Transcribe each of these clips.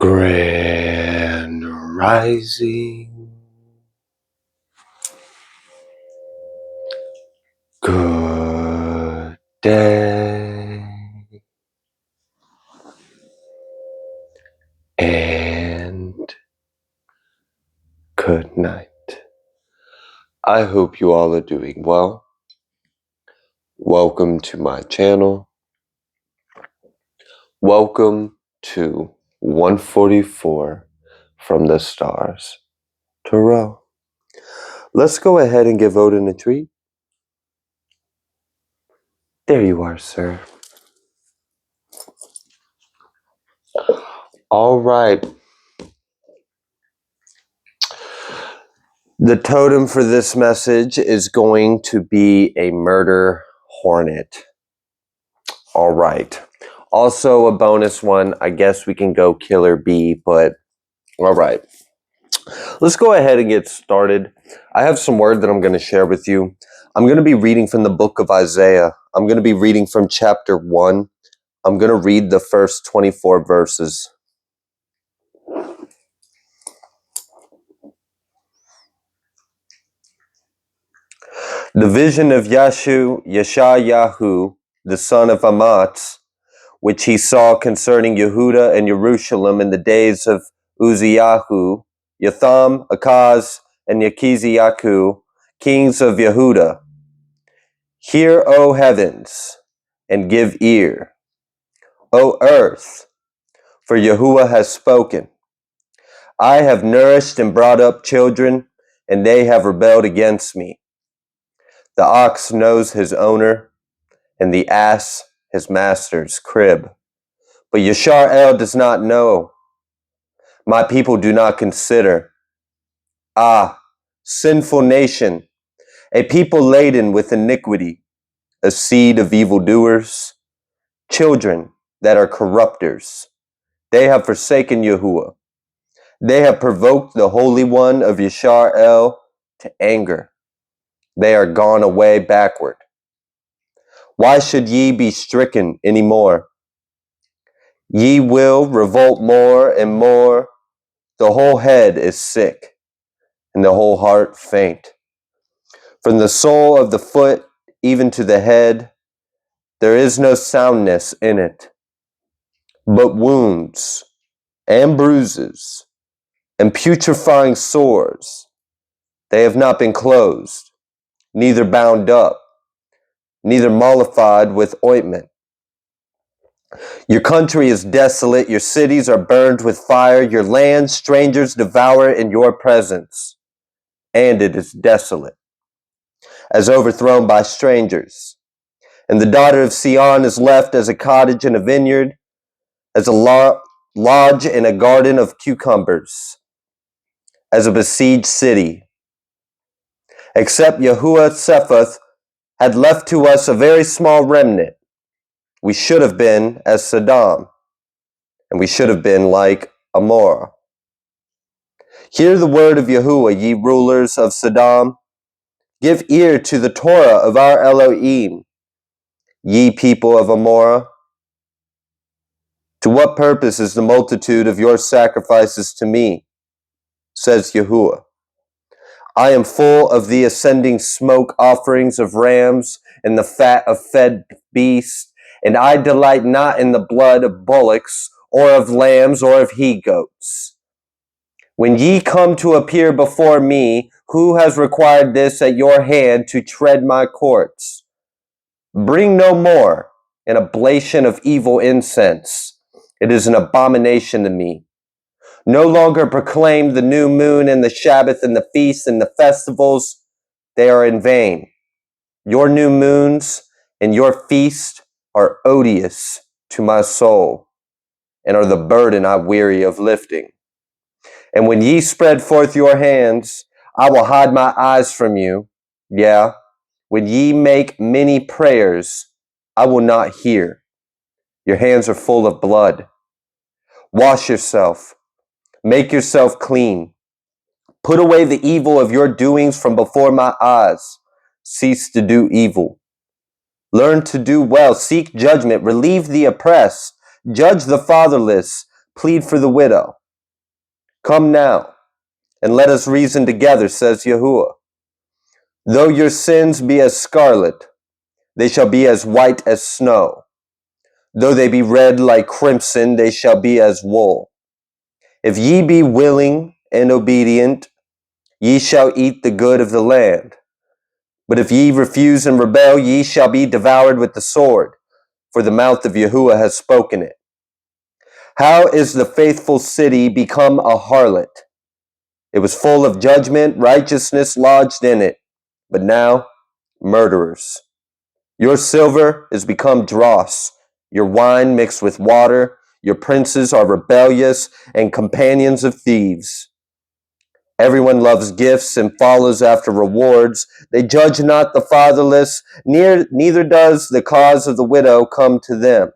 Grand Rising. Good day. And good night. I hope you all are doing well. Welcome to my channel. Welcome to 144 from the stars. Tarot. Let's go ahead and give Odin a treat. There you are, sir. All right. The totem for this message is going to be a murder hornet. All right. Also a bonus one. I guess we can go killer bee, but all right. Let's go ahead and get started. I have some word that I'm going to share with you. I'm going to be reading from the book of Isaiah. I'm going to be reading from chapter 1. I'm going to read the first 24 verses. The vision of Yeshayahu, the son of Amatz, which he saw concerning Yehuda and Jerusalem in the days of Uzziyahu, Yotham, Akaz, and Yekiziyahu, kings of Yehuda. Hear, O heavens, and give ear, O earth, for Yahuwah has spoken. I have nourished and brought up children, and they have rebelled against me. The ox knows his owner, and the ass his master's crib. But Yashar does not know. My people do not consider. Ah, sinful nation, a people laden with iniquity, a seed of evildoers, children that are corrupters. They have forsaken Yahuwah. They have provoked the Holy One of Yashar to anger. They are gone away backward. Why should ye be stricken any more? Ye will revolt more and more. The whole head is sick, and the whole heart faint. From the sole of the foot even to the head, there is no soundness in it, but wounds and bruises and putrefying sores. They have not been closed, neither bound up, neither mollified with ointment. Your country is desolate, your cities are burned with fire, your land strangers devour in your presence, and it is desolate, as overthrown by strangers. And the daughter of Sion is left as a cottage in a vineyard, as a lodge in a garden of cucumbers, as a besieged city. Except Yahuwah Sephath had left to us a very small remnant, we should have been as Sodom, and we should have been like Amorah. Hear the word of Yahuwah, ye rulers of Sodom. Give ear to the Torah of our Elohim, ye people of Amorah. To what purpose is the multitude of your sacrifices to me, says Yahuwah? I am full of the ascending smoke offerings of rams and the fat of fed beasts, and I delight not in the blood of bullocks, or of lambs, or of he-goats. When ye come to appear before me, who has required this at your hand to tread my courts? Bring no more an oblation of evil incense. It is an abomination to me. No longer proclaim the new moon and the Sabbath and the feasts and the festivals. They are in vain. Your new moons and your feast are odious to my soul and are the burden I weary of lifting. And when ye spread forth your hands, I will hide my eyes from you. Yeah, when ye make many prayers, I will not hear. Your hands are full of blood. Wash yourself. Make yourself clean. Put away the evil of your doings from before my eyes. Cease to do evil. Learn to do well. Seek judgment. Relieve the oppressed. Judge the fatherless. plead for the widow. Come now, and let us reason together, says Yahuwah. Though your sins be as scarlet, they shall be as white as snow. Though they be red like crimson, they shall be as wool. If ye be willing and obedient, ye shall eat the good of the land. But if ye refuse and rebel, ye shall be devoured with the sword, for the mouth of Yahuwah has spoken it. How is the faithful city become a harlot? It was full of judgment, righteousness lodged in it, but now murderers. Your silver is become dross, your wine mixed with water. Your princes are rebellious and companions of thieves. Everyone loves gifts and follows after rewards. They judge not the fatherless, neither does the cause of the widow come to them.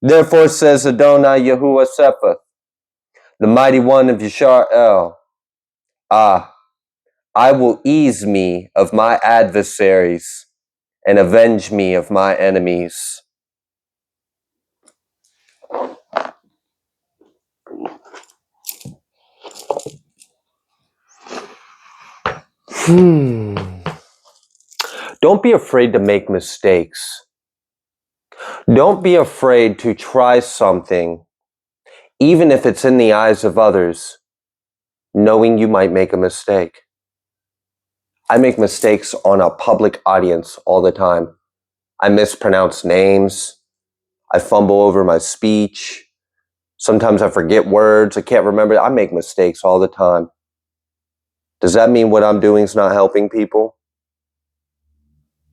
Therefore says Adonai Yahuwah Sephath, the mighty one of Yisrael, I will ease me of my adversaries and avenge me of my enemies. Don't be afraid to make mistakes. Don't be afraid to try something, even if it's in the eyes of others, knowing you might make a mistake. I make mistakes on a public audience all the time. I mispronounce names. I fumble over my speech. Sometimes I forget words. I can't remember. I make mistakes all the time. Does that mean what I'm doing is not helping people?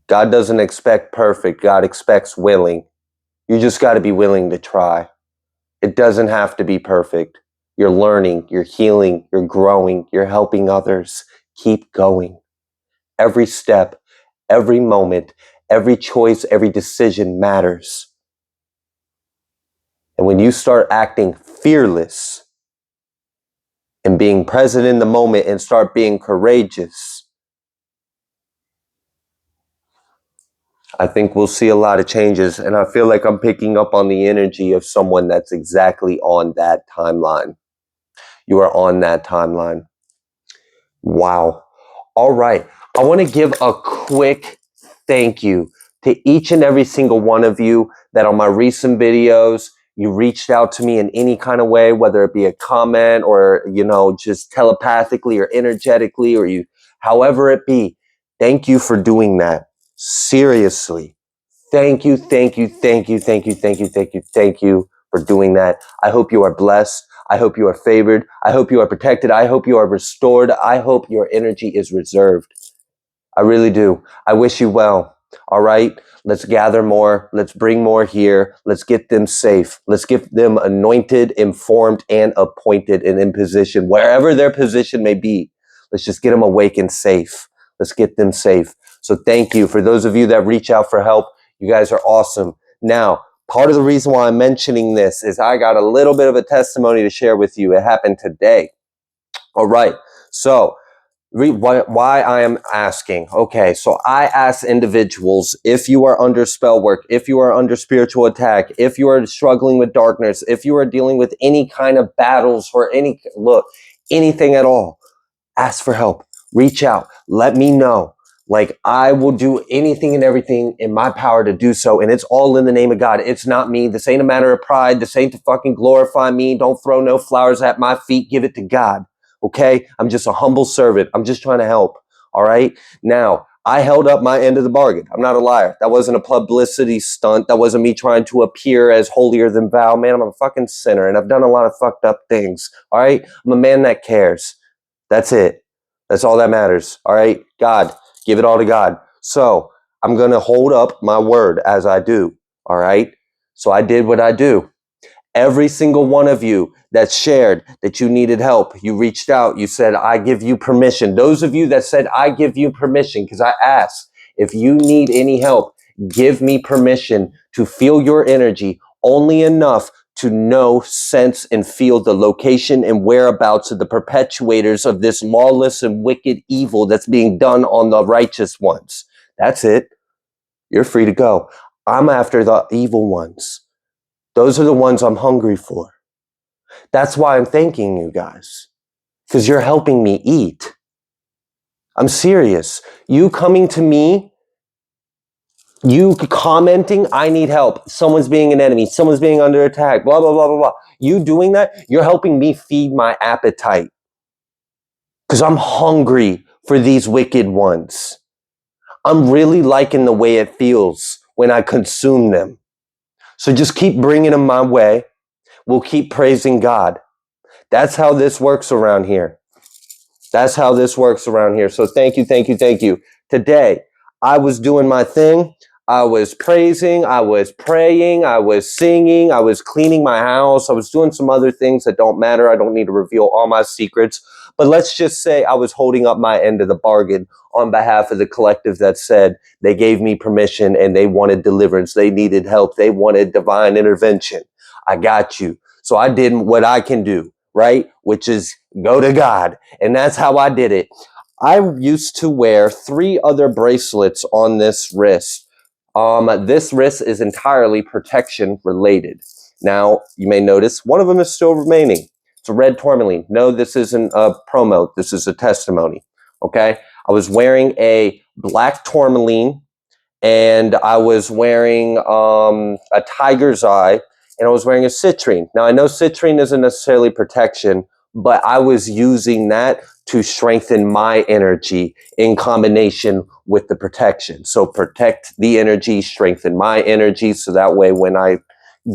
God doesn't expect perfect. God expects willing. You just got to be willing to try. It doesn't have to be perfect. You're learning, you're healing, you're growing, you're helping others. Keep going. Every step, every moment, every choice, every decision matters. And when you start acting fearless and being present in the moment and start being courageous, I think we'll see a lot of changes. And I feel like I'm picking up on the energy of someone that's exactly on that timeline. You are on that timeline. Wow. All right. I want to give a quick thank you to each and every single one of you that on my recent videos, you reached out to me in any kind of way, whether it be a comment or, just telepathically or energetically or however it be. Thank you for doing that. Seriously. Thank you, thank you, thank you, thank you, thank you, thank you, thank you for doing that. I hope you are blessed. I hope you are favored. I hope you are protected. I hope you are restored. I hope your energy is reserved. I really do. I wish you well. All right. Let's gather more. Let's bring more here. Let's get them safe. Let's get them anointed, informed, and appointed and in position, wherever their position may be. Let's just get them awake and safe. Let's get them safe. So thank you for those of you that reach out for help. You guys are awesome. Now, part of the reason why I'm mentioning this is I got a little bit of a testimony to share with you. It happened today. All right. So why I am asking. Okay, so I ask individuals, if you are under spell work, if you are under spiritual attack, if you are struggling with darkness, if you are dealing with any kind of battles or anything at all, ask for help. Reach out. Let me know. Like, I will do anything and everything in my power to do so. And it's all in the name of God. It's not me. This ain't a matter of pride. This ain't to fucking glorify me. Don't throw no flowers at my feet. Give it to God. Okay? I'm just a humble servant. I'm just trying to help. All right? Now, I held up my end of the bargain. I'm not a liar. That wasn't a publicity stunt. That wasn't me trying to appear as holier than thou. Man, I'm a fucking sinner and I've done a lot of fucked up things. All right? I'm a man that cares. That's it. That's all that matters. All right? God, give it all to God. So I'm going to hold up my word as I do. All right? So I did what I do. Every single one of you that shared that you needed help, you reached out, you said, I give you permission. Those of you that said, I give you permission, because I asked, if you need any help, give me permission to feel your energy only enough to know, sense, and feel the location and whereabouts of the perpetuators of this lawless and wicked evil that's being done on the righteous ones. That's it. You're free to go. I'm after the evil ones. Those are the ones I'm hungry for. That's why I'm thanking you guys, because you're helping me eat. I'm serious. You coming to me, you commenting, I need help. Someone's being an enemy. Someone's being under attack. Blah, blah, blah, blah, blah. You doing that, you're helping me feed my appetite. Because I'm hungry for these wicked ones. I'm really liking the way it feels when I consume them. So just keep bringing them my way. We'll keep praising God. That's how this works around here. That's how this works around here. So thank you, thank you, thank you. Today, I was doing my thing. I was praising, I was praying, I was singing, I was cleaning my house. I was doing some other things that don't matter. I don't need to reveal all my secrets. But let's just say I was holding up my end of the bargain on behalf of the collective that said they gave me permission and they wanted deliverance. They needed help. They wanted divine intervention. I got you. So I did what I can do, right? Which is go to God. And that's how I did it. I used to wear 3 other bracelets on this wrist. This wrist is entirely protection related. Now, you may notice one of them is still remaining. It's a red tourmaline. No, this isn't a promo. This is a testimony. Okay. I was wearing a black tourmaline and I was wearing a tiger's eye and I was wearing a citrine. Now, I know citrine isn't necessarily protection, but I was using that to strengthen my energy in combination with the protection. So protect the energy, strengthen my energy. So that way, when I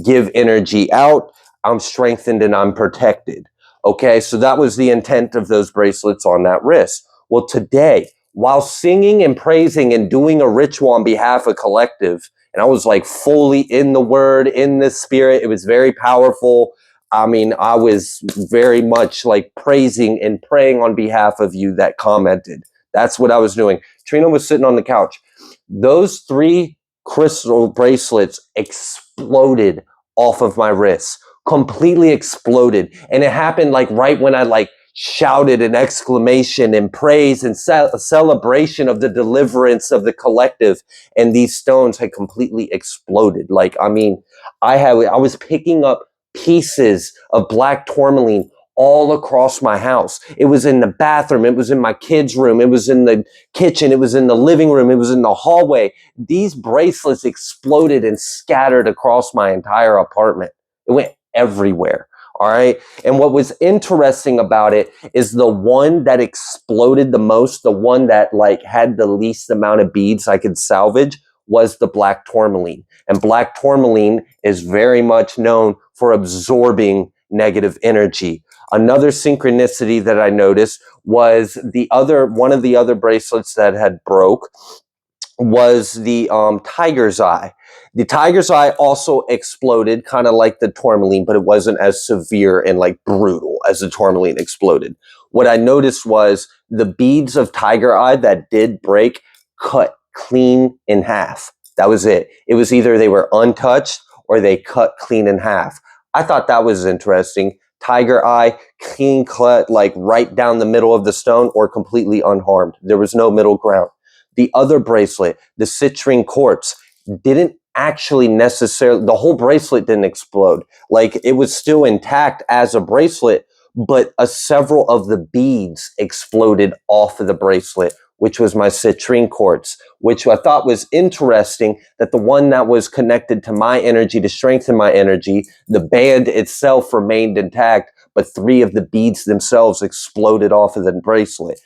give energy out, I'm strengthened and I'm protected. Okay, so that was the intent of those bracelets on that wrist. Well, today, while singing and praising and doing a ritual on behalf of collective, and I was like fully in the word, in the spirit, it was very powerful. I mean, I was very much like praising and praying on behalf of you that commented. That's what I was doing. Trina was sitting on the couch. Those 3 crystal bracelets exploded off of my wrists, completely exploded. And it happened like right when I like shouted an exclamation and praise and celebration of the deliverance of the collective. And these stones had completely exploded. Like, I mean, I was picking up pieces of black tourmaline all across my house. It was in the bathroom. It was in my kids' room. It was in the kitchen. It was in the living room. It was in the hallway. These bracelets exploded and scattered across my entire apartment. It went everywhere. All right. And what was interesting about it is the one that exploded the most, the one that like had the least amount of beads I could salvage, was the black tourmaline. And black tourmaline is very much known for absorbing negative energy. Another synchronicity that I noticed was one of the other bracelets that had broke was the tiger's eye. The tiger's eye also exploded, kind of like the tourmaline, but it wasn't as severe and like brutal as the tourmaline exploded. What I noticed was the beads of tiger eye that did break cut clean in half. That was it. It was either they were untouched or they cut clean in half. I thought that was interesting. Tiger eye, clean cut, like right down the middle of the stone, or completely unharmed. There was no middle ground. The other bracelet, the citrine quartz, didn't actually necessarily, the whole bracelet didn't explode. Like it was still intact as a bracelet, but several of the beads exploded off of the bracelet, which was my citrine quartz, which I thought was interesting that the one that was connected to my energy to strengthen my energy, the band itself remained intact, but 3 of the beads themselves exploded off of the bracelet.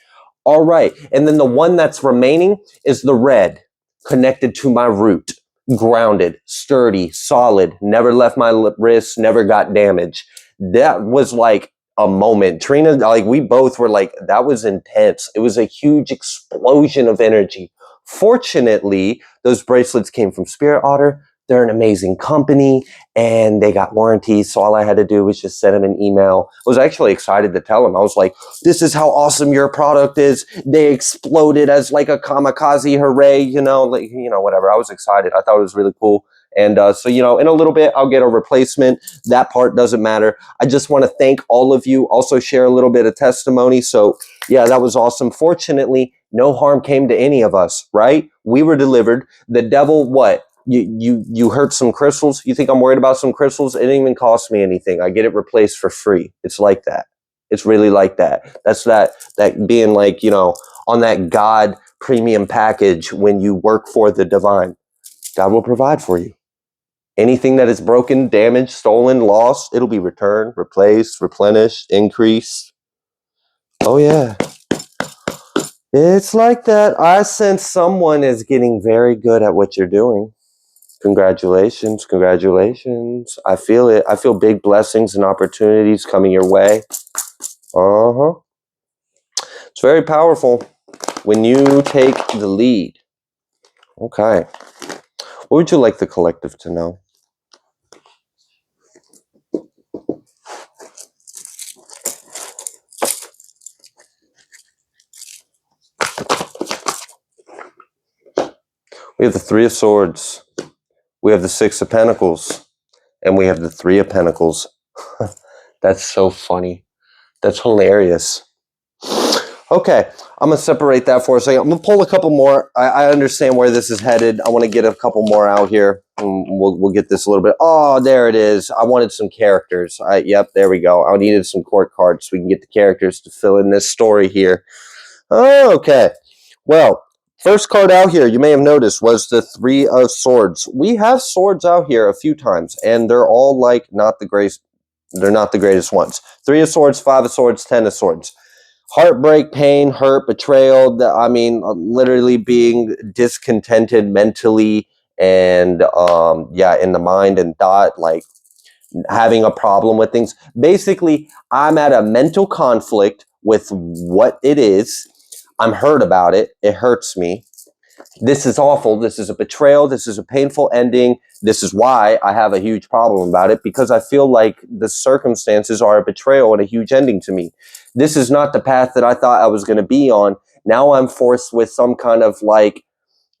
All right. And then the one that's remaining is the red, connected to my root, grounded, sturdy, solid, never left my wrist, never got damaged. That was like a moment. Trina, like we both were like, that was intense. It was a huge explosion of energy. Fortunately, those bracelets came from Spirit Otter. They're an amazing company and they got warranties. So all I had to do was just send them an email. I was actually excited to tell them. I was like, this is how awesome your product is. They exploded as like a kamikaze hooray, whatever. I was excited. I thought it was really cool. And so, in a little bit, I'll get a replacement. That part doesn't matter. I just want to thank all of you. Also share a little bit of testimony. So yeah, that was awesome. Fortunately, no harm came to any of us, right? We were delivered. The devil, what? you hurt some crystals. You think I'm worried about some crystals? It didn't even cost me anything. I get it replaced for free. It's like that. It's really like that. That's that being like, you know, on that God premium package. When you work for the divine, God will provide for you. Anything that is broken, damaged, stolen, lost, it'll be returned, replaced, replenished, increased. Oh yeah. It's like that. I sense someone is getting very good at what you're doing. Congratulations, congratulations. I feel it. I feel big blessings and opportunities coming your way. Uh-huh. It's very powerful when you take the lead. Okay. What would you like the collective to know? We have the Three of Swords. We have the Six of Pentacles. And we have the Three of Pentacles. That's so funny. That's hilarious. Okay, I'm going to separate that for a second. I'm going to pull a couple more. I understand where this is headed. I want to get a couple more out here. We'll get this a little bit. Oh, there it is. I wanted some characters. Yep, there we go. I needed some court cards so we can get the characters to fill in this story here. Okay, well, first card out here, you may have noticed, was the Three of Swords. We have swords out here a few times, and they're all like not the greatest. They're not the greatest ones. Three of Swords, Five of Swords, Ten of Swords. Heartbreak, pain, hurt, betrayal. I mean, literally being discontented mentally and yeah, in the mind and thought, like having a problem with things. Basically, I'm at a mental conflict with what it is. I'm hurt about it. It hurts me. This is awful. This is a betrayal. This is a painful ending. This is why I have a huge problem about it, because I feel like the circumstances are a betrayal and a huge ending to me. This is not the path that I thought I was going to be on. Now I'm forced with some kind of like,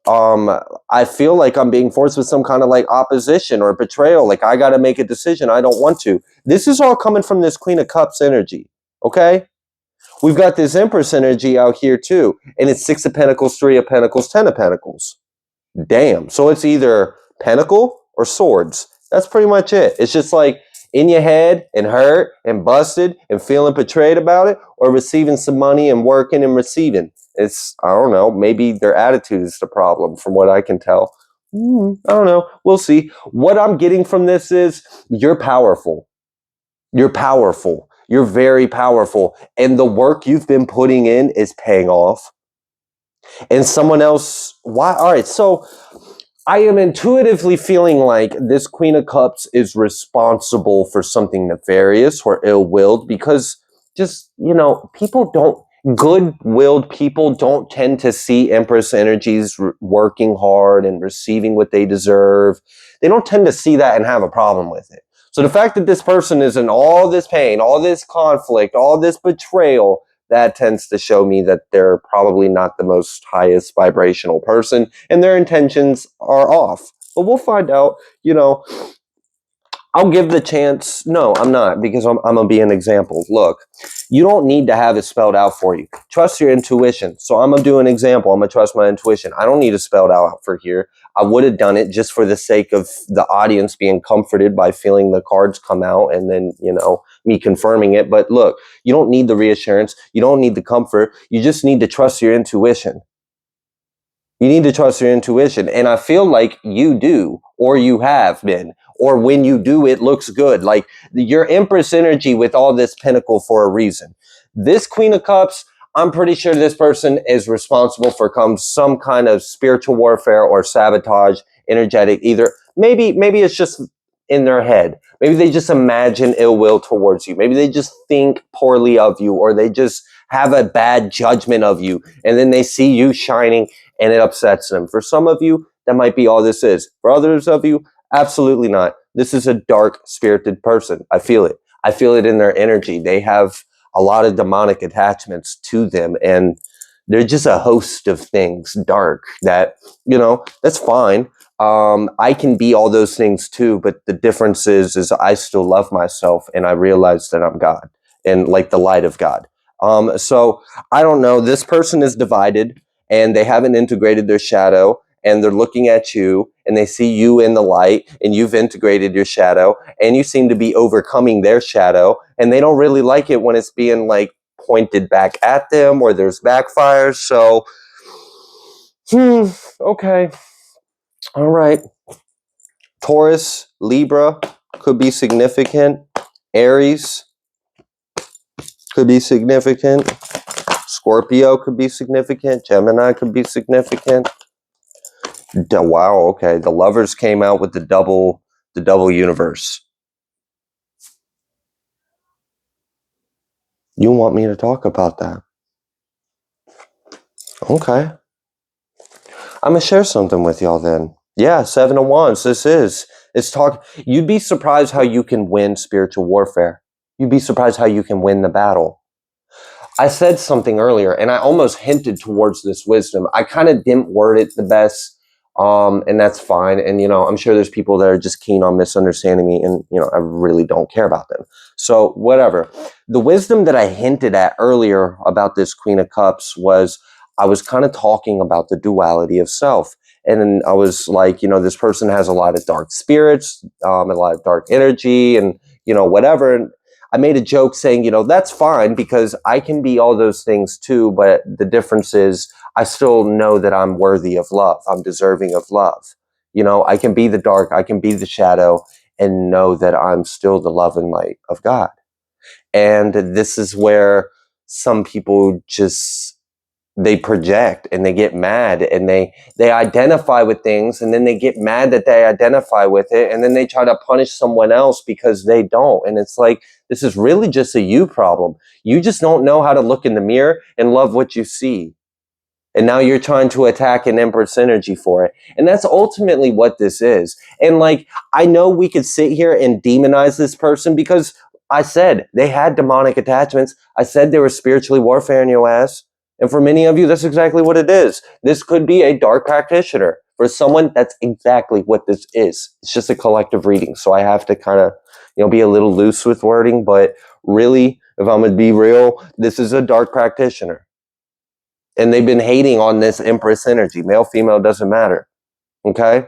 I feel like I'm being forced with some kind of like opposition or betrayal. Like I got to make a decision. I don't want to. This is all coming from this Queen of Cups energy. Okay. We've got this Empress energy out here too. And it's Six of Pentacles, Three of Pentacles, Ten of Pentacles. Damn. So it's either Pentacle or Swords. That's pretty much it. It's just like in your head and hurt and busted and feeling betrayed about it, or receiving some money and working and receiving. It's, I don't know, maybe their attitude is the problem from what I can tell. I don't know. We'll see. What I'm getting from this is you're powerful. You're powerful. You're very powerful. And the work you've been putting in is paying off. And someone else, why? All right, so I am intuitively feeling like this Queen of Cups is responsible for something nefarious or ill-willed, because just, you know, good-willed people don't tend to see Empress energies working hard and receiving what they deserve. They don't tend to see that and have a problem with it. So the fact that this person is in all this pain, all this conflict, all this betrayal, that tends to show me that they're probably not the most highest vibrational person and their intentions are off. But we'll find out, you know. I'll give the chance. No, I'm not, because I'm going to be an example. Look, you don't need to have it spelled out for you. Trust your intuition. So I'm going to do an example. I'm going to trust my intuition. I don't need it spelled out for here. I would have done it just for the sake of the audience being comforted by feeling the cards come out and then, you know, me confirming it. But look, you don't need the reassurance. You don't need the comfort. You just need to trust your intuition. You need to trust your intuition. And I feel like you do, or you have been, or when you do, it looks good. Like your Empress energy with all this pentacle for a reason. This Queen of Cups, I'm pretty sure this person is responsible for some kind of spiritual warfare or sabotage, energetic, either maybe it's just in their head. Maybe they just imagine ill will towards you. Maybe they just think poorly of you, or they just have a bad judgment of you. And then they see you shining and it upsets them. For some of you, that might be all this is. For others of you, absolutely not. This is a dark spirited person. I feel it. I feel it in their energy. They have a lot of demonic attachments to them, and they're just a host of things dark that, you know, that's fine. I can be all those things too, but the difference is I still love myself, and I realize that I'm God and like the light of God. So I don't know. This person is divided, and they haven't integrated their shadow, and they're looking at you and they see you in the light and you've integrated your shadow and you seem to be overcoming their shadow, and they don't really like it when it's being like pointed back at them or there's backfires. So, okay. All right. Taurus, Libra could be significant. Aries could be significant. Scorpio could be significant. Gemini could be significant. Wow, okay. The Lovers came out with the double universe. You want me to talk about that? Okay. I'm gonna share something with y'all then. Yeah, Seven of Wands. It's talk. You'd be surprised how you can win spiritual warfare. You'd be surprised how you can win the battle. I said something earlier, and I almost hinted towards this wisdom. I kind of didn't word it the best, and that's fine. And I'm sure there's people that are just keen on misunderstanding me, and I really don't care about them. So whatever. The wisdom that I hinted at earlier about this Queen of Cups was I was kind of talking about the duality of self, and then I was like, this person has a lot of dark spirits, a lot of dark energy, and whatever. And I made a joke saying, that's fine because I can be all those things too, but the difference is I still know that I'm worthy of love. I'm deserving of love. I can be the dark, I can be the shadow, and know that I'm still the love and light of God. And this is where some people they project and they get mad and they identify with things, and then they get mad that they identify with it, and then they try to punish someone else because they don't. And it's like, this is really just a you problem. You just don't know how to look in the mirror and love what you see. And now you're trying to attack an Empress energy for it. And that's ultimately what this is. And I know we could sit here and demonize this person because I said they had demonic attachments. I said they were spiritually warfaring your ass. And for many of you, that's exactly what it is. This could be a dark practitioner. For someone, that's exactly what this is. It's just a collective reading. So I have to kind of, be a little loose with wording. But really, if I'm going to be real, this is a dark practitioner. And they've been hating on this Empress energy. Male, female, doesn't matter. Okay?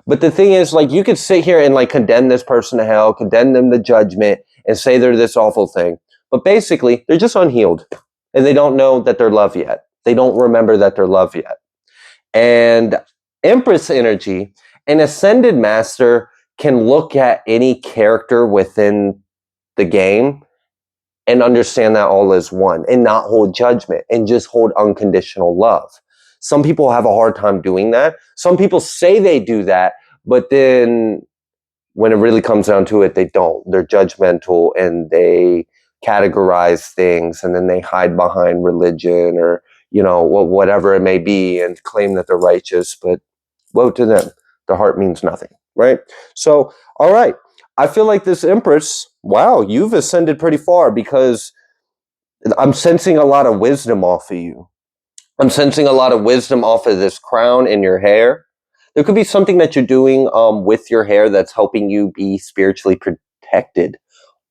But the thing is, you could sit here and condemn this person to hell, condemn them to judgment, and say they're this awful thing. But basically, they're just unhealed. And they don't know that they're loved yet. They don't remember that they're loved yet. And Empress energy, an ascended master can look at any character within the game and understand that all is one and not hold judgment and just hold unconditional love. Some people have a hard time doing that. Some people say they do that, but then when it really comes down to it, they don't. They're judgmental and they categorize things, and then they hide behind religion or, whatever it may be, and claim that they're righteous, but woe to them. Their heart means nothing, right? So, all right. I feel like this Empress, wow, you've ascended pretty far because I'm sensing a lot of wisdom off of you. I'm sensing a lot of wisdom off of this crown in your hair. There could be something that you're doing with your hair that's helping you be spiritually protected.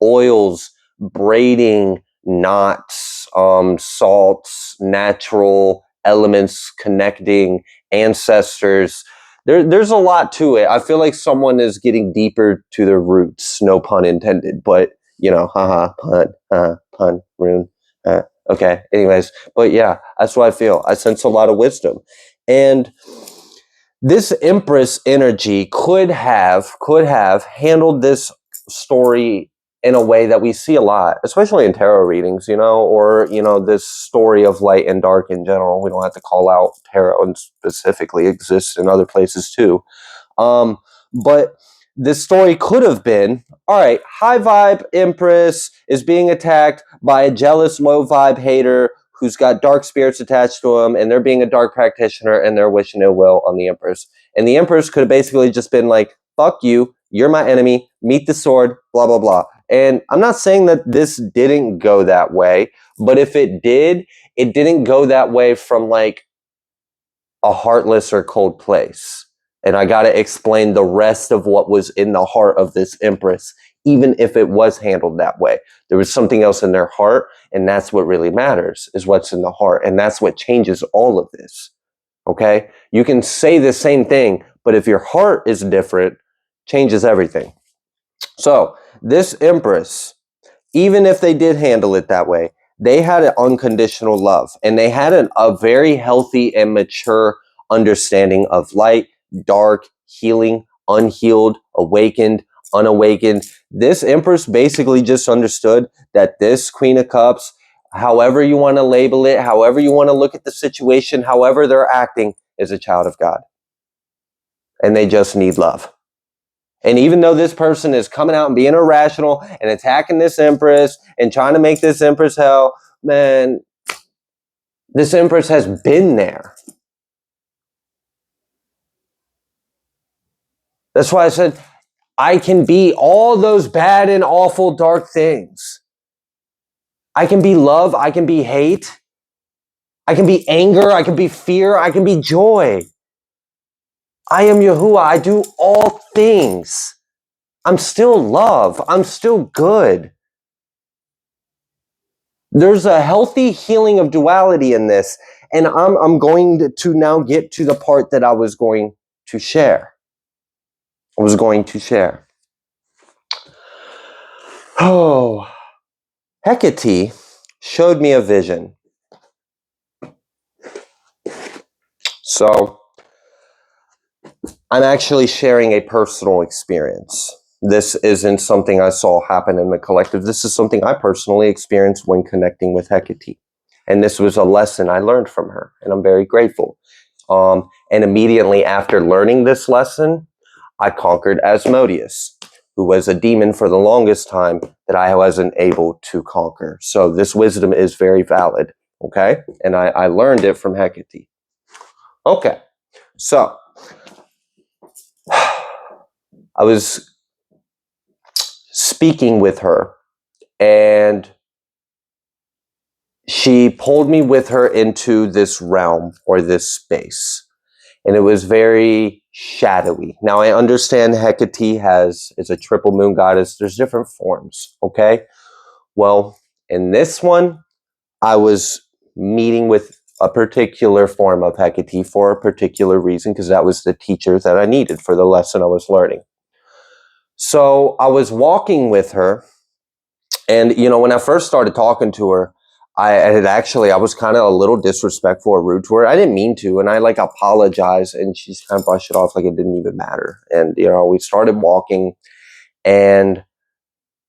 Oils, braiding, knots, salts, natural elements, connecting ancestors. There's a lot to it. I feel like someone is getting deeper to their roots. No pun intended, but haha, pun, rune. Okay. Anyways, but yeah, that's what I feel. I sense a lot of wisdom, and this Empress energy could have handled this story in a way that we see a lot, especially in tarot readings, or, this story of light and dark in general. We don't have to call out tarot, and specifically exists in other places too. But this story could have been, all right, high vibe Empress is being attacked by a jealous low vibe hater who's got dark spirits attached to him, and they're being a dark practitioner, and they're wishing ill will on the Empress. And the Empress could have basically just been like, fuck you, you're my enemy, meet the sword, blah, blah, blah. And I'm not saying that this didn't go that way, but if it did, it didn't go that way from a heartless or cold place. And I got to explain the rest of what was in the heart of this Empress, even if it was handled that way. There was something else in their heart, and that's what really matters, is what's in the heart. And that's what changes all of this. Okay? You can say the same thing, but if your heart is different, changes everything. So this Empress, even if they did handle it that way, they had an unconditional love, and they had a very healthy and mature understanding of light, dark, healing, unhealed, awakened, unawakened. This Empress basically just understood that this Queen of Cups, however you want to label it, however you want to look at the situation, however they're acting, is a child of God. And they just need love. And even though this person is coming out and being irrational and attacking this Empress and trying to make this Empress hell, man, this Empress has been there. That's why I said, I can be all those bad and awful dark things. I can be love. I can be hate. I can be anger. I can be fear. I can be joy. I am Yahuwah. I do all things. I'm still love. I'm still good. There's a healthy healing of duality in this. And I'm going to now get to the part that I was going to share. Oh, Hecate showed me a vision. So I'm actually sharing a personal experience. This isn't something I saw happen in the collective. This is something I personally experienced when connecting with Hecate. And this was a lesson I learned from her, and I'm very grateful. And immediately after learning this lesson, I conquered Asmodeus, who was a demon for the longest time that I wasn't able to conquer. So this wisdom is very valid, okay? And I learned it from Hecate. Okay, so I was speaking with her, and she pulled me with her into this realm or this space. And it was very shadowy. Now, I understand Hecate is a triple moon goddess. There's different forms, okay? Well, in this one, I was meeting with a particular form of Hecate for a particular reason, because that was the teacher that I needed for the lesson I was learning. So I was walking with her, and, when I first started talking to her, I was kind of a little disrespectful or rude to her. I didn't mean to, and I apologized, and she just kind of brushed it off like it didn't even matter. And we started walking, and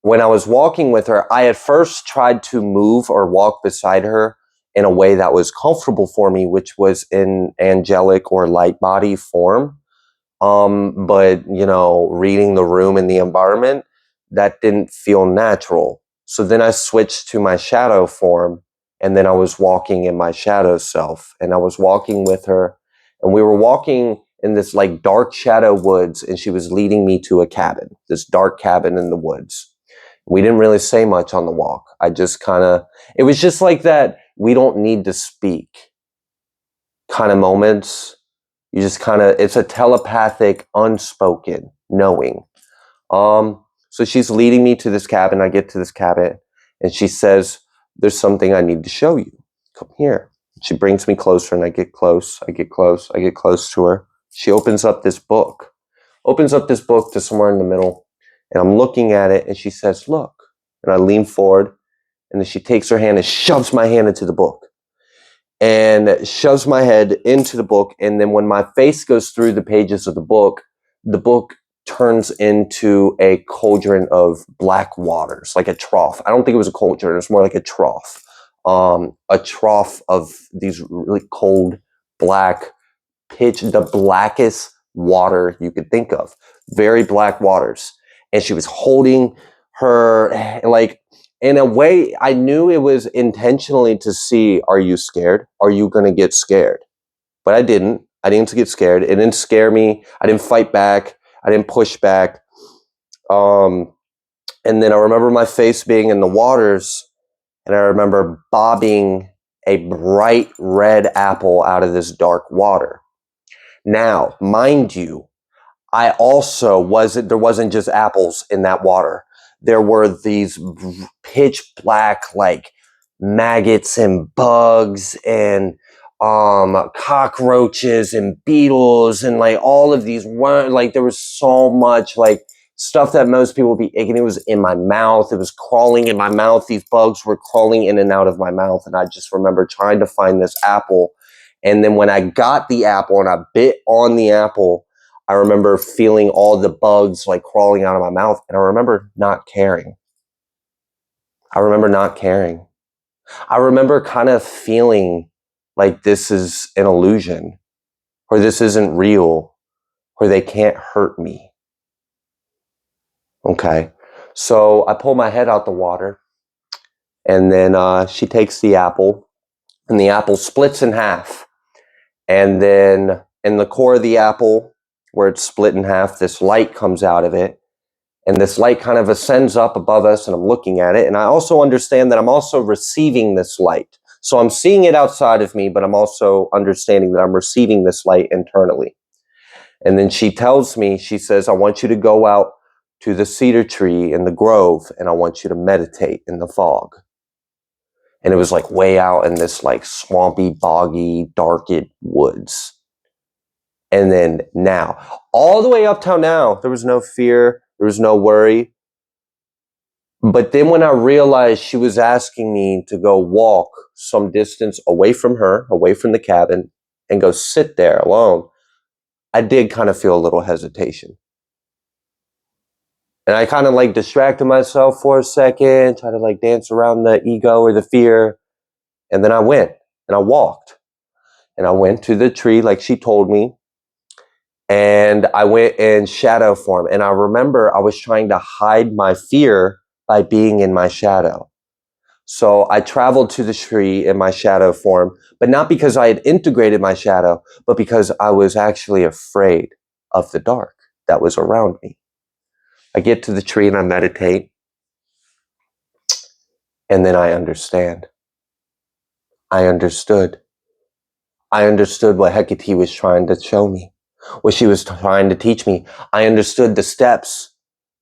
when I was walking with her, I at first tried to move or walk beside her in a way that was comfortable for me, which was in angelic or light body form. But reading the room and the environment, that didn't feel natural. So then I switched to my shadow form, and then I was walking in my shadow self, and I was walking with her, and we were walking in this dark shadow woods, and she was leading me to a cabin, this dark cabin in the woods. We didn't really say much on the walk. It was just like that, we don't need to speak kind of moments. You just it's a telepathic, unspoken knowing. So she's leading me to this cabin. I get to this cabin, and she says, "There's something I need to show you. Come here." She brings me closer, and I get close to her. She opens up this book to somewhere in the middle, and I'm looking at it, and she says, "Look." And I lean forward, and then she takes her hand and shoves my hand into the book, and shoves my head into the book. And then when my face goes through the pages of the book turns into a cauldron of black waters, like a trough. I don't think it was a cauldron. It's more like a trough of these really cold, black, the blackest water you could think of. Very black waters. And she was holding her, in a way, I knew it was intentionally to see, are you scared? Are you going to get scared? But I didn't. I didn't get scared. It didn't scare me. I didn't fight back. I didn't push back. And then I remember my face being in the waters, and I remember bobbing a bright red apple out of this dark water. Now, mind you, there wasn't just apples in that water. There were these pitch black, maggots and bugs and cockroaches and beetles and like all of these, like there was so much like stuff that most people would be eating. It was in my mouth. It was crawling in my mouth. These bugs were crawling in and out of my mouth. And I just remember trying to find this apple. And then when I got the apple and I bit on the apple, I remember feeling all the bugs like crawling out of my mouth. And I remember not caring. I remember not caring. I remember kind of feeling like this is an illusion, or this isn't real, or they can't hurt me. Okay. So I pull my head out the water, and then she takes the apple, and the apple splits in half. And then in the core of the apple, where it's split in half, this light comes out of it. And this light kind of ascends up above us, and I'm looking at it. And I also understand that I'm also receiving this light. So I'm seeing it outside of me, but I'm also understanding that I'm receiving this light internally. And then she tells me, she says, I want you to go out to the cedar tree in the grove, and I want you to meditate in the fog. And it was like way out in this like swampy, boggy, dark woods. And then now, all the way up till now, there was no fear, there was no worry. But then when I realized she was asking me to go walk some distance away from her, away from the cabin, and go sit there alone, I did kind of feel a little hesitation. And I kind of like distracted myself for a second, try to like dance around the ego or the fear. And then I went and I walked. And I went to the tree like she told me. And I went in shadow form. And I remember I was trying to hide my fear by being in my shadow. So I traveled to the tree in my shadow form, but not because I had integrated my shadow, but because I was actually afraid of the dark that was around me. I get to the tree and I meditate, and then I understand. I understood. I understood what Hecate was trying to show me, what she was trying to teach me. I understood the steps.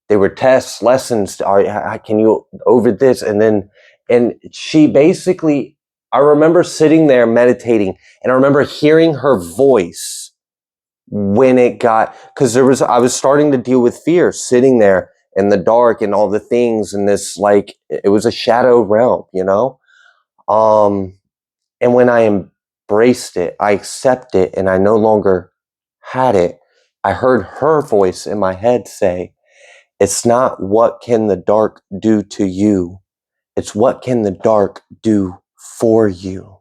They were tests, lessons. Can you over this? And she basically, I remember sitting there meditating, and I remember hearing her voice when it got, because I was starting to deal with fear, sitting there in the dark and all the things, and this like, it was a shadow realm, you know? And when I embraced it, I accepted it, and I no longer had it, I heard her voice in my head say, it's not what can the dark do to you, it's what can the dark do for you.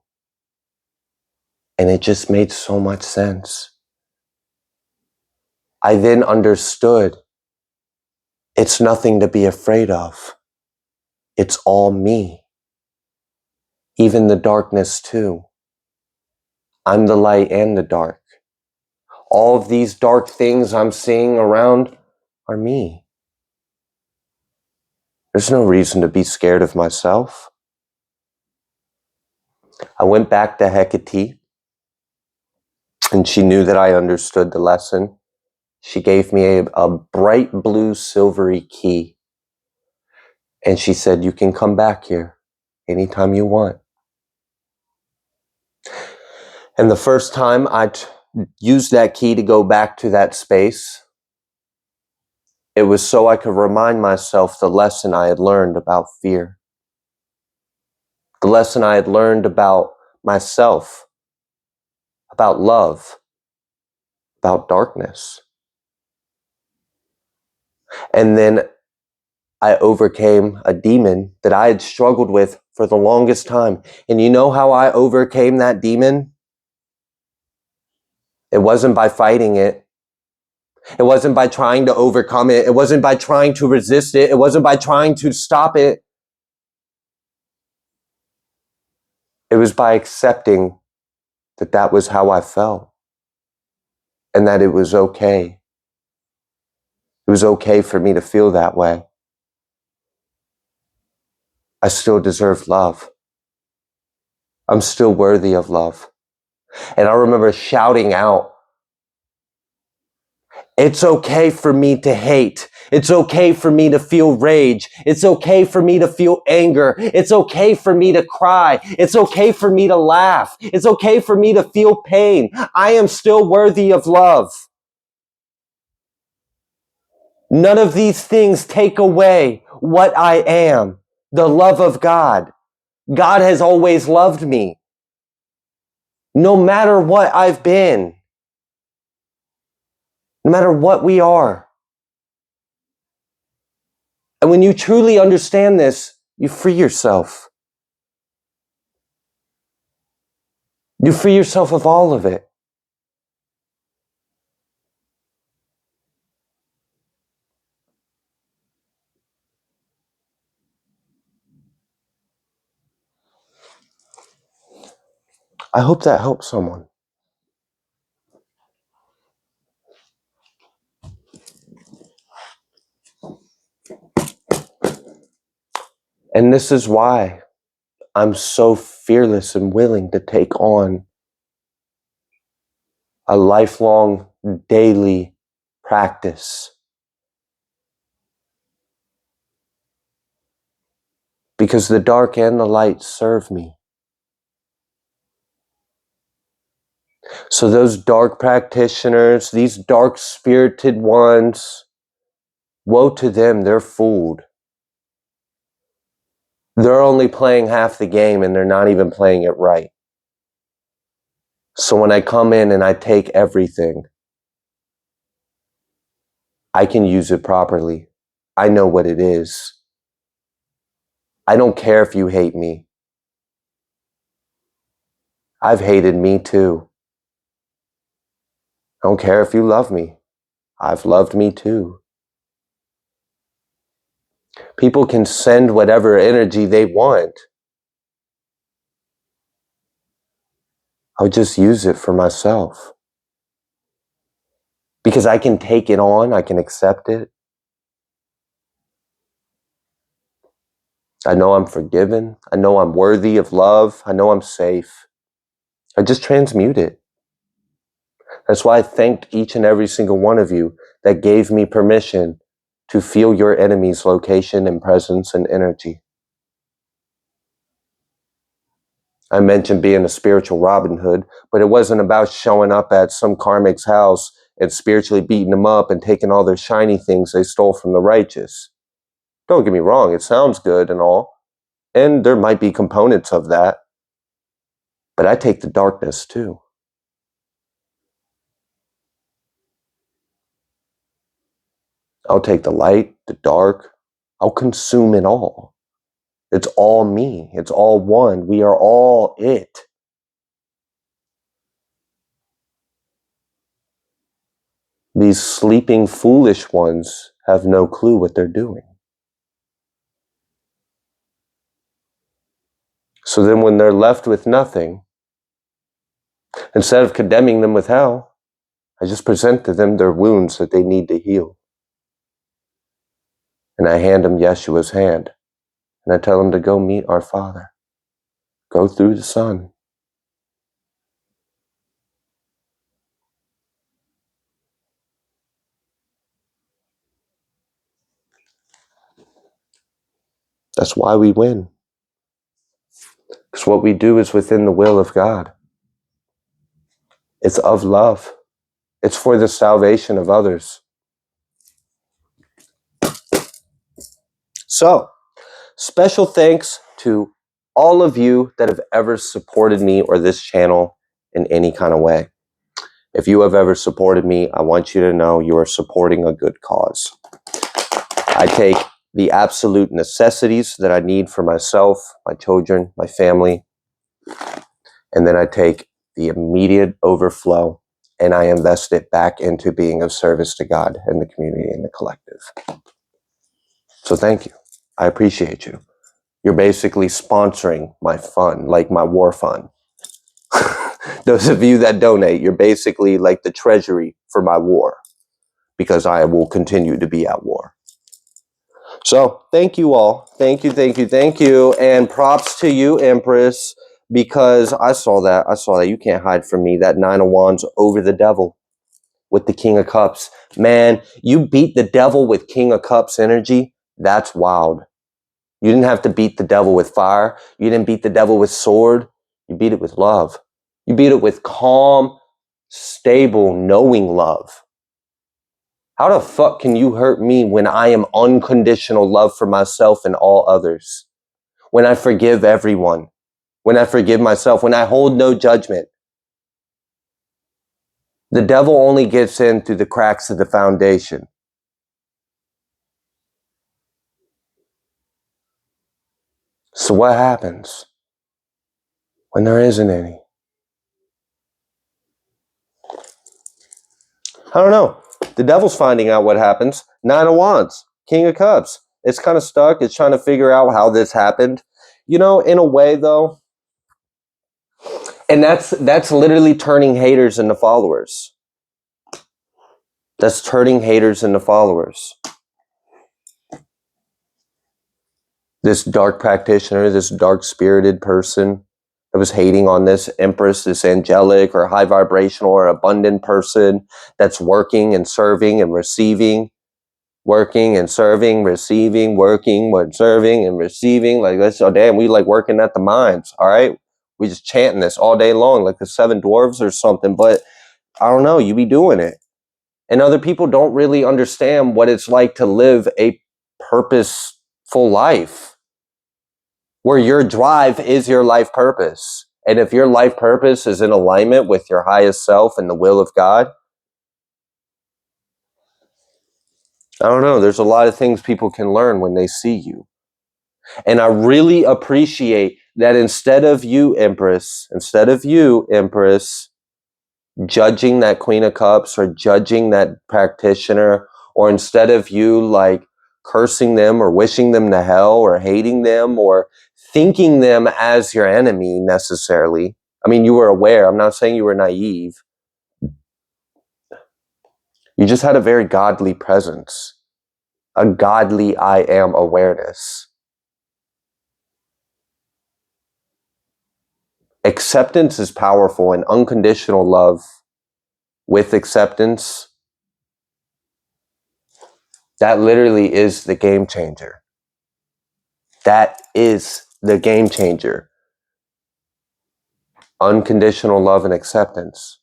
And it just made so much sense. I then understood it's nothing to be afraid of. It's all me. Even the darkness too. I'm the light and the dark. All of these dark things I'm seeing around are me. There's no reason to be scared of myself. I went back to Hecate, and she knew that I understood the lesson. She gave me a bright blue silvery key. And she said, you can come back here anytime you want. And the first time I used that key to go back to that space, it was so I could remind myself the lesson I had learned about fear. The lesson I had learned about myself, about love, about darkness. And then I overcame a demon that I had struggled with for the longest time. And you know how I overcame that demon? It wasn't by fighting it. It wasn't by trying to overcome it. It wasn't by trying to resist it. It wasn't by trying to stop it. It was by accepting that that was how I felt, and that it was okay. It was okay for me to feel that way. I still deserve love. I'm still worthy of love. And I remember shouting out It's okay for me to hate. It's okay for me to feel rage. It's okay for me to feel anger. It's okay for me to cry. It's okay for me to laugh. It's okay for me to feel pain. I am still worthy of love. None of these things take away what I am, the love of God. God has always loved me, no matter what I've been, no matter what we are. And when you truly understand this, you free yourself. You free yourself of all of it. I hope that helps someone. And this is why I'm so fearless and willing to take on a lifelong daily practice. Because the dark and the light serve me. So those dark practitioners, these dark spirited ones, woe to them, they're fooled. They're only playing half the game and they're not even playing it right. So when I come in and I take everything, I can use it properly. I know what it is. I don't care if you hate me. I've hated me too. I don't care if you love me. I've loved me too. People can send whatever energy they want. I'll just use it for myself. Because I can take it on, I can accept it. I know I'm forgiven. I know I'm worthy of love. I know I'm safe. I just transmute it. That's why I thanked each and every single one of you that gave me permission to feel your enemy's location and presence and energy. I mentioned being a spiritual Robin Hood, but it wasn't about showing up at some karmic's house and spiritually beating them up and taking all their shiny things they stole from the righteous. Don't get me wrong, it sounds good and all, and there might be components of that, but I take the darkness too. I'll take the light, the dark, I'll consume it all. It's all me. It's all one. We are all it. These sleeping foolish ones have no clue what they're doing. So then when they're left with nothing, instead of condemning them with hell, I just present to them their wounds that they need to heal. And I hand them Yeshua's hand. And I tell them to go meet our Father. Go through the Son. That's why we win. Because what we do is within the will of God. It's of love. It's for the salvation of others. So, special thanks to all of you that have ever supported me or this channel in any kind of way. If you have ever supported me, I want you to know you are supporting a good cause. I take the absolute necessities that I need for myself, my children, my family, and then I take the immediate overflow and I invest it back into being of service to God and the community and the collective. So thank you. I appreciate you. You're basically sponsoring my fund, like my war fund. Those of you that donate, you're basically like the treasury for my war, because I will continue to be at war. So thank you all. Thank you, thank you, thank you. And props to you, Empress, because I saw that. You can't hide from me. That 9 of Wands over the devil. with the King of Cups. Man, you beat the devil with King of Cups energy. That's wild. You didn't have to beat the devil with fire. You didn't beat the devil with sword. You beat it with love. You beat it with calm, stable, knowing love. How the fuck can you hurt me when I am unconditional love for myself and all others? When I forgive everyone, when I forgive myself, when I hold no judgment. The devil only gets in through the cracks of the foundation. So what happens when there isn't any? I don't know. The devil's finding out what happens. Nine of Wands, King of Cups. It's kind of stuck. It's trying to figure out how this happened. You know, in a way though, and that's literally turning haters into followers. That's turning haters into followers. This dark practitioner, this dark spirited person that was hating on this empress, this angelic or high vibrational or abundant person that's working and serving and receiving, working and serving, receiving, working, serving and receiving. Like, that's, oh damn, we like working at the mines. All right. We just chanting this all day long, like the seven dwarves or something. But I don't know, you be doing it. And other people don't really understand what it's like to live a purposeful life, where your drive is your life purpose. And if your life purpose is in alignment with your highest self and the will of God, I don't know, there's a lot of things people can learn when they see you. And I really appreciate that instead of you, Empress, judging that Queen of Cups or judging that practitioner, or instead of you like cursing them or wishing them to hell or hating them or thinking them as your enemy necessarily. I mean, you were aware. I'm not saying you were naive. You just had a very godly presence, a godly I am awareness. Acceptance is powerful, and unconditional love with acceptance, that literally is the game changer. That is the game changer. Unconditional love and acceptance.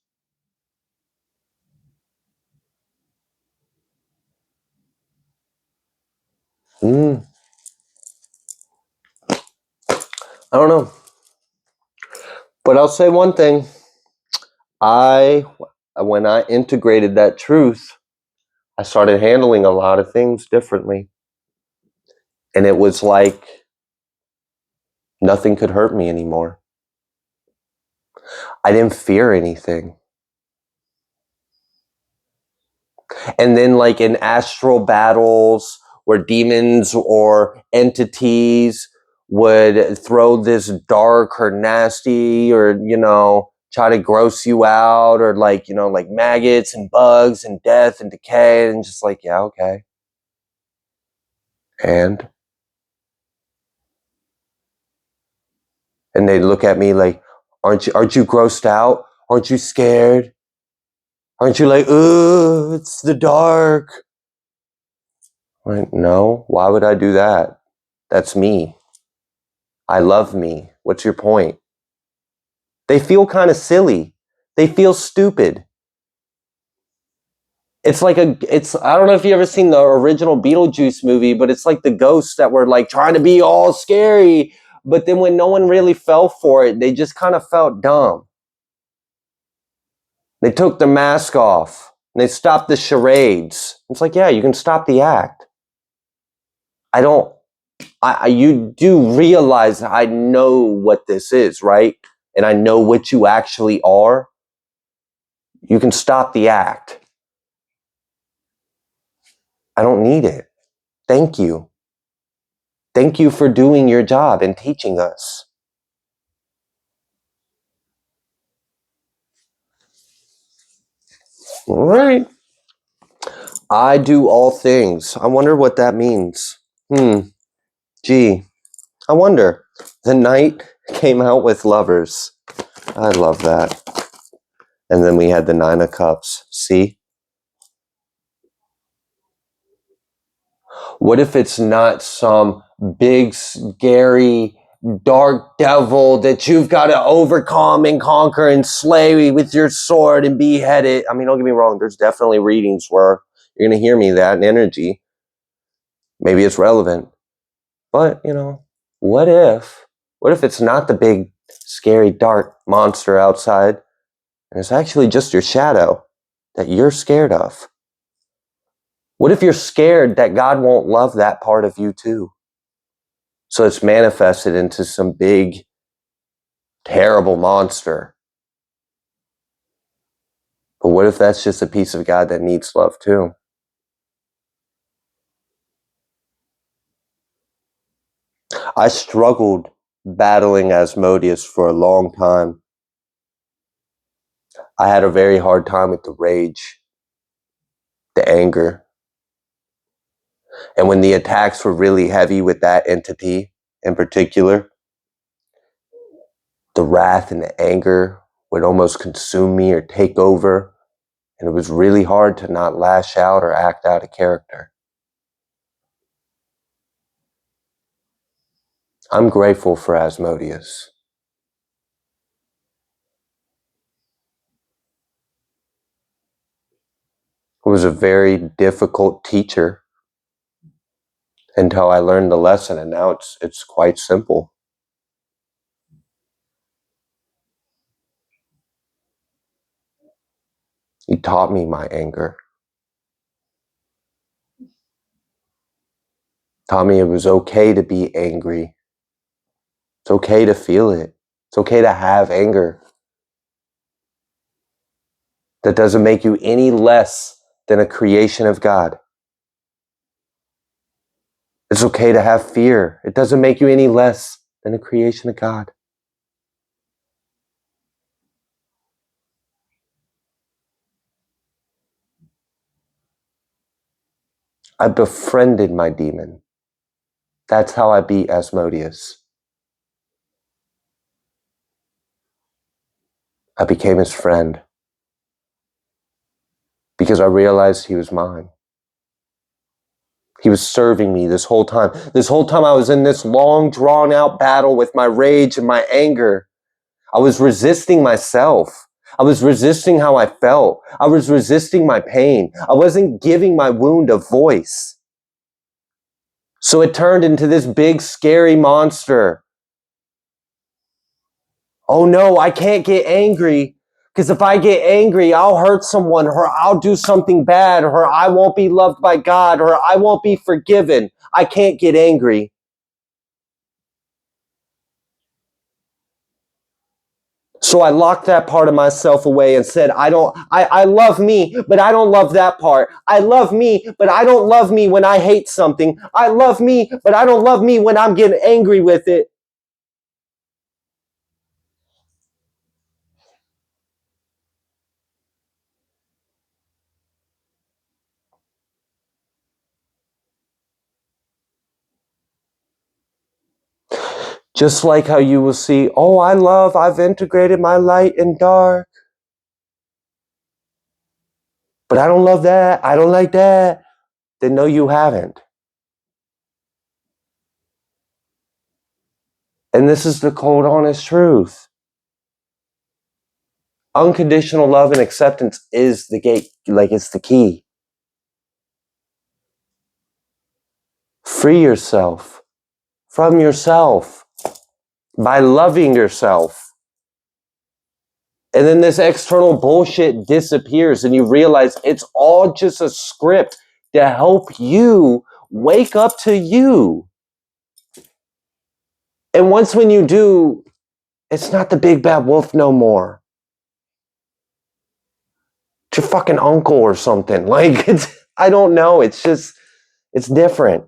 I don't know. But I'll say one thing. When I integrated that truth, I started handling a lot of things differently. And it was like nothing could hurt me anymore. I didn't fear anything. And then like in astral battles where demons or entities would throw this dark or nasty or, you know, try to gross you out, or like, you know, like maggots and bugs and death and decay, and just like, yeah, okay. And they look at me like, aren't you grossed out? Aren't you scared? Aren't you like, ooh, it's the dark? I'm like, no, why would I do that? That's me. I love me. What's your point? They feel kind of silly. They feel stupid. It's like I don't know if you ever seen the original Beetlejuice movie, but it's like the ghosts that were like trying to be all scary. But then when no one really fell for it, they just kind of felt dumb. They took the mask off and they stopped the charades. It's like, yeah, you can stop the act. You do realize I know what this is, right? And I know what you actually are. You can stop the act. I don't need it. Thank you. Thank you for doing your job and teaching us. All right. I do all things. I wonder what that means. Gee, I wonder. The knight came out with lovers. I love that. And then we had the Nine of Cups. See? What if it's not some big, scary, dark devil that you've got to overcome and conquer and slay with your sword and behead? I mean, don't get me wrong. There's definitely readings where you're going to hear me that in energy. Maybe it's relevant. But, what if it's not the big, scary, dark monster outside, and it's actually just your shadow that you're scared of? What if you're scared that God won't love that part of you too? So it's manifested into some big, terrible monster. But what if that's just a piece of God that needs love too? I struggled battling Asmodeus for a long time. I had a very hard time with the rage, the anger. And when the attacks were really heavy with that entity in particular, the wrath and the anger would almost consume me or take over. And it was really hard to not lash out or act out of character. I'm grateful for Asmodeus. He was a very difficult teacher until I learned the lesson, and now it's quite simple. He taught me my anger. Taught me it was okay to be angry. It's okay to feel it. It's okay to have anger. That doesn't make you any less than a creation of God. It's okay to have fear. It doesn't make you any less than a creation of God. I befriended my demon. That's how I beat Asmodeus. I became his friend because I realized he was mine. He was serving me this whole time. This whole time I was in this long, drawn out battle with my rage and my anger. I was resisting myself. I was resisting how I felt. I was resisting my pain. I wasn't giving my wound a voice. So it turned into this big, scary monster. Oh no, I can't get angry, because if I get angry, I'll hurt someone, or I'll do something bad, or I won't be loved by God, or I won't be forgiven. I can't get angry. So I locked that part of myself away and said, I love me, but I don't love that part. I love me, but I don't love me when I hate something. I love me, but I don't love me when I'm getting angry with it. Just like how you will see, oh, I've integrated my light and dark. But I don't love that. I don't like that. Then no, you haven't. And this is the cold, honest truth. Unconditional love and acceptance is the gate, like it's the key. Free yourself from yourself by loving yourself. And then this external bullshit disappears and you realize it's all just a script to help you wake up to you. And once when you do, it's not the big bad wolf no more. It's your fucking uncle or something. Like, I don't know. It's different.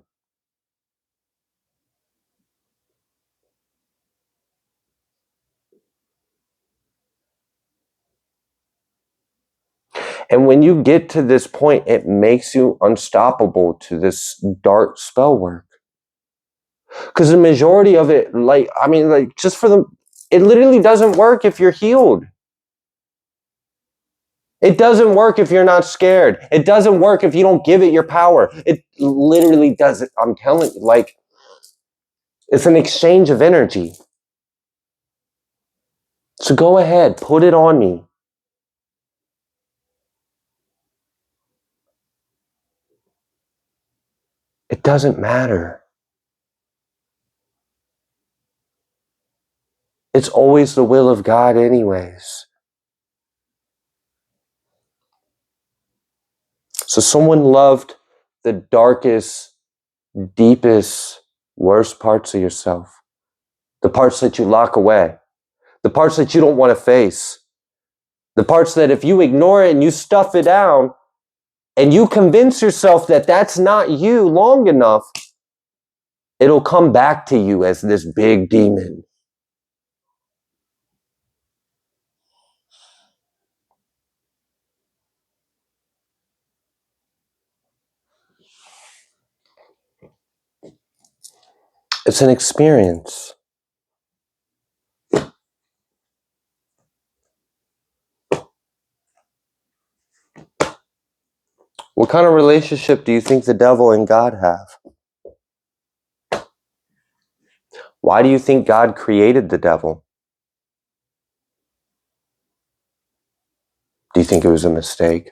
And when you get to this point, it makes you unstoppable to this dark spell work. Because the majority of it, it literally doesn't work if you're healed. It doesn't work if you're not scared. It doesn't work if you don't give it your power. It literally doesn't. I'm telling you, like, it's an exchange of energy. So go ahead, put it on me. It doesn't matter. It's always the will of God anyways. So someone loved the darkest, deepest, worst parts of yourself. The parts that you lock away. The parts that you don't want to face. The parts that if you ignore it and you stuff it down and you convince yourself that that's not you long enough, it'll come back to you as this big demon. It's an experience. What kind of relationship do you think the devil and God have? Why do you think God created the devil? Do you think it was a mistake? Do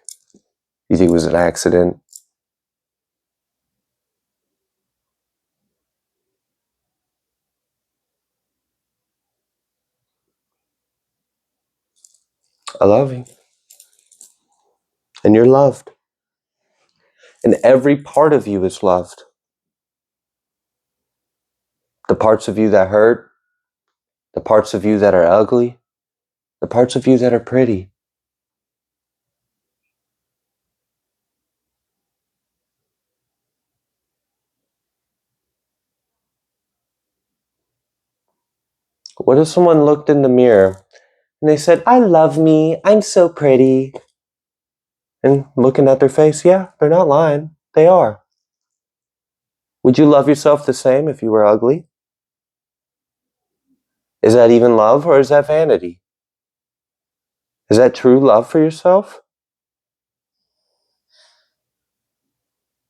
you think it was an accident? I love you. And you're loved. And every part of you is loved. The parts of you that hurt, the parts of you that are ugly, the parts of you that are pretty. What if someone looked in the mirror and they said, I love me, I'm so pretty? And looking at their face, yeah, they're not lying. They are. Would you love yourself the same if you were ugly? Is that even love or is that vanity? Is that true love for yourself?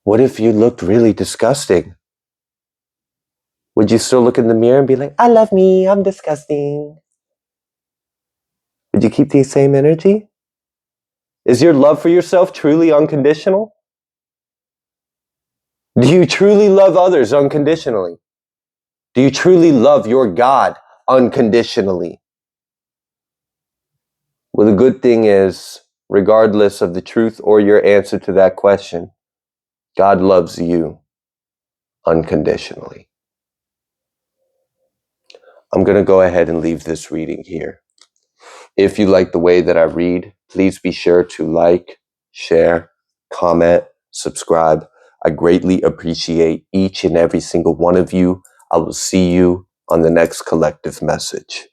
What if you looked really disgusting? Would you still look in the mirror and be like, I love me, I'm disgusting? Would you keep the same energy? Is your love for yourself truly unconditional? Do you truly love others unconditionally? Do you truly love your God unconditionally? Well, the good thing is, regardless of the truth or your answer to that question, God loves you unconditionally. I'm going to go ahead and leave this reading here. If you like the way that I read, please be sure to like, share, comment, subscribe. I greatly appreciate each and every single one of you. I will see you on the next collective message.